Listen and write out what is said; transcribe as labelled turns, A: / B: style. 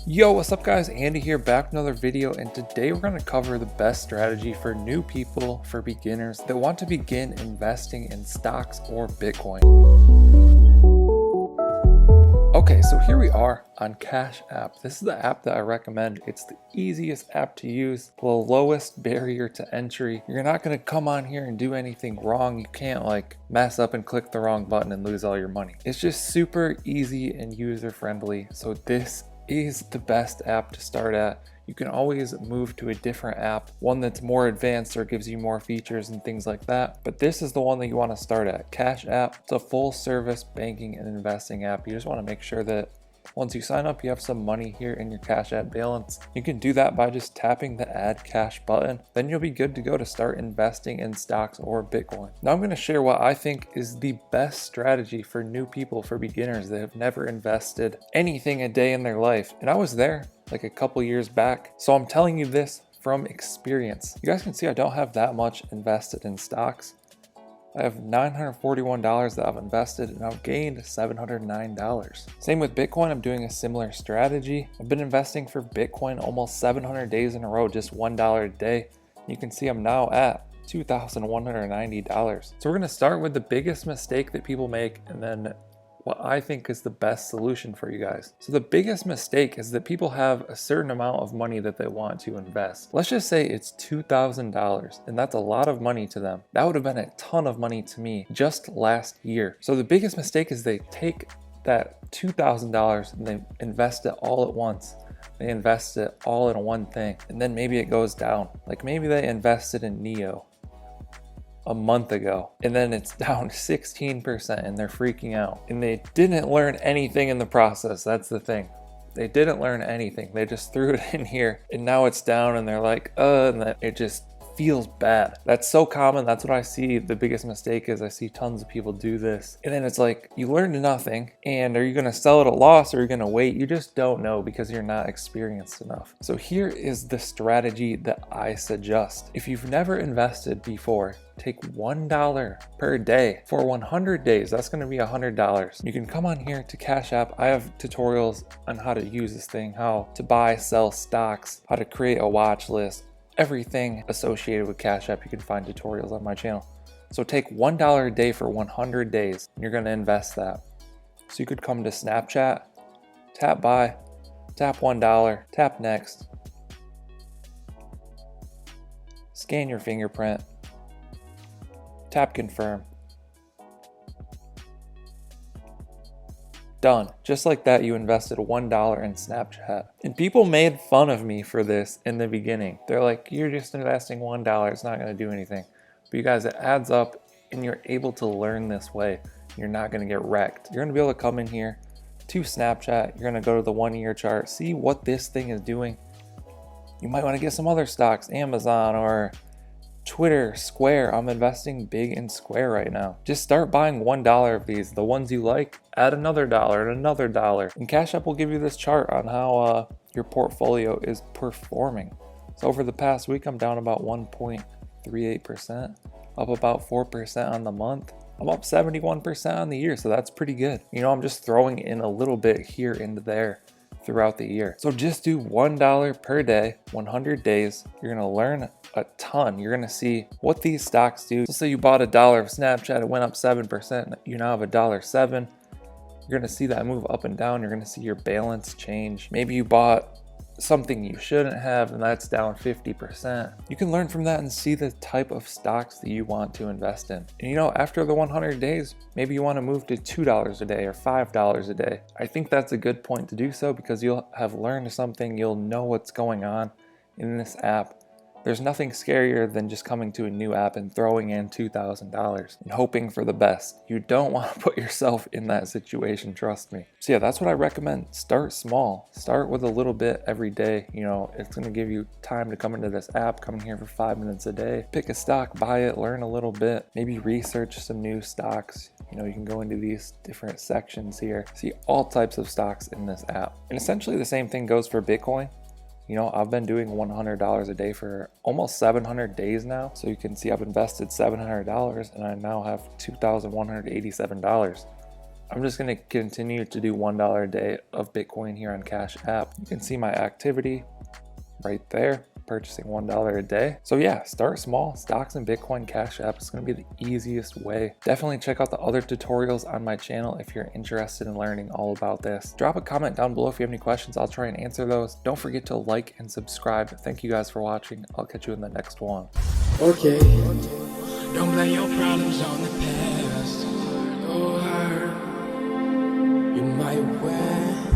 A: Yo, what's up guys? Andy here, back with another video, and today we're going to cover the best strategy for new people, for beginners that want to begin investing in stocks or Bitcoin. Okay, so here we are on Cash App. This is the app that I recommend. It's the easiest app to use, the lowest barrier to entry. You're not going to come on here and do anything wrong. You can't like mess up and click the wrong button and lose all your money. It's just super easy and user friendly. So this is the best app to start at. You can always move to a different app, one that's more advanced or gives you more features and things like that. But this is the one that you want to start at. Cash App. It's a full service banking and investing app. You just want to make sure that once you sign up, you have some money here in your Cash App balance. You can do that by just tapping the Add Cash button. Then you'll be good to go to start investing in stocks or Bitcoin. Now I'm going to share what I think is the best strategy for new people, for beginners that have never invested anything a day in their life. And I was there like a couple years back. So I'm telling you this from experience. You guys can see I don't have that much invested in stocks. I have $941 that I've invested and I've gained $709. Same with Bitcoin, I'm doing a similar strategy. I've been investing for Bitcoin almost 700 days in a row, just $1 a day. You can see I'm now at $2,190. So we're gonna start with the biggest mistake that people make and then what I think is the best solution for you guys. So the biggest mistake is that people have a certain amount of money that they want to invest. Let's just say it's $2,000 and that's a lot of money to them. That would have been a ton of money to me just last year. So the biggest mistake is they take that $2,000 and they invest it all at once. They invest it all in one thing and then maybe it goes down. Like maybe they invested in NIO a month ago and then it's down 16% and they're freaking out and they didn't learn anything in the process. That's the thing, they didn't learn anything. They just threw it in here and now it's down and they're like and that it just feels bad. That's so common. That's what I see the biggest mistake is. I see tons of people do this and then it's like you learned nothing, and are you going to sell it at a loss or are you going to wait? You just don't know because you're not experienced enough. So here is the strategy that I suggest. If you've never invested before, take $1 per day for 100 days. That's going to be $100. You can come on here to Cash App. I have tutorials on how to use this thing, how to buy, sell stocks, how to create a watch list, everything associated with Cash App. You can find tutorials on my channel. So take $1 a day for 100 days and you're going to invest that. So you could come to Snapchat, tap buy, tap $1, tap next, scan your fingerprint, tap confirm. Done. Just like that, you invested $1 in Snapchat. And people made fun of me for this in the beginning. They're like, you're just investing $1, it's not going to do anything. But you guys, it adds up and you're able to learn this way. You're not going to get wrecked. You're going to be able to come in here to Snapchat. You're going to go to the 1 year chart, see what this thing is doing. You might want to get some other stocks, Amazon or Twitter, Square. I'm investing big in Square right now. Just start buying $1 of these. The ones you like, add another dollar and another dollar. And Cash App will give you this chart on how your portfolio is performing. So over the past week, I'm down about 1.38%, up about 4% on the month. I'm up 71% on the year, so that's pretty good. You know, I'm just throwing in a little bit here and there throughout the year. So just do $1 per day, 100 days. You're gonna learn a ton. You're gonna see what these stocks do. So say you bought $1 of Snapchat, it went up 7%. You now have $1.07. You're gonna see that move up and down. You're gonna see your balance change. Maybe you bought something you shouldn't have and that's down 50%. You can learn from that and see the type of stocks that you want to invest in. And you know, after the 100 days, maybe you want to move to $2 a day or $5 a day. I think that's a good point to do so because you'll have learned something. You'll know what's going on in this app. There's nothing scarier than just coming to a new app and throwing in $2,000 and hoping for the best. You don't want to put yourself in that situation, trust me. So yeah, that's what I recommend. Start small. Start with a little bit every day. You know, it's going to give you time to come into this app, come in here for 5 minutes a day, pick a stock, buy it, learn a little bit, maybe research some new stocks. You know, you can go into these different sections here, see all types of stocks in this app. And essentially the same thing goes for Bitcoin. You know, I've been doing $100 a day for almost 700 days now. So you can see I've invested $700 and I now have $2,187. I'm just going to continue to do $1 a day of Bitcoin here on Cash App. You can see my activity right there, purchasing $1 a day. So yeah, start small. Stocks and Bitcoin Cash App is going to be the easiest way. Definitely check out the other tutorials on my channel if you're interested in learning all about this. Drop a comment down below if you have any questions. I'll try and answer those. Don't forget to like and subscribe. Thank you guys for watching. I'll catch you in the next one.
B: Okay. Don't blame your problems on the past. Go hard. You might win.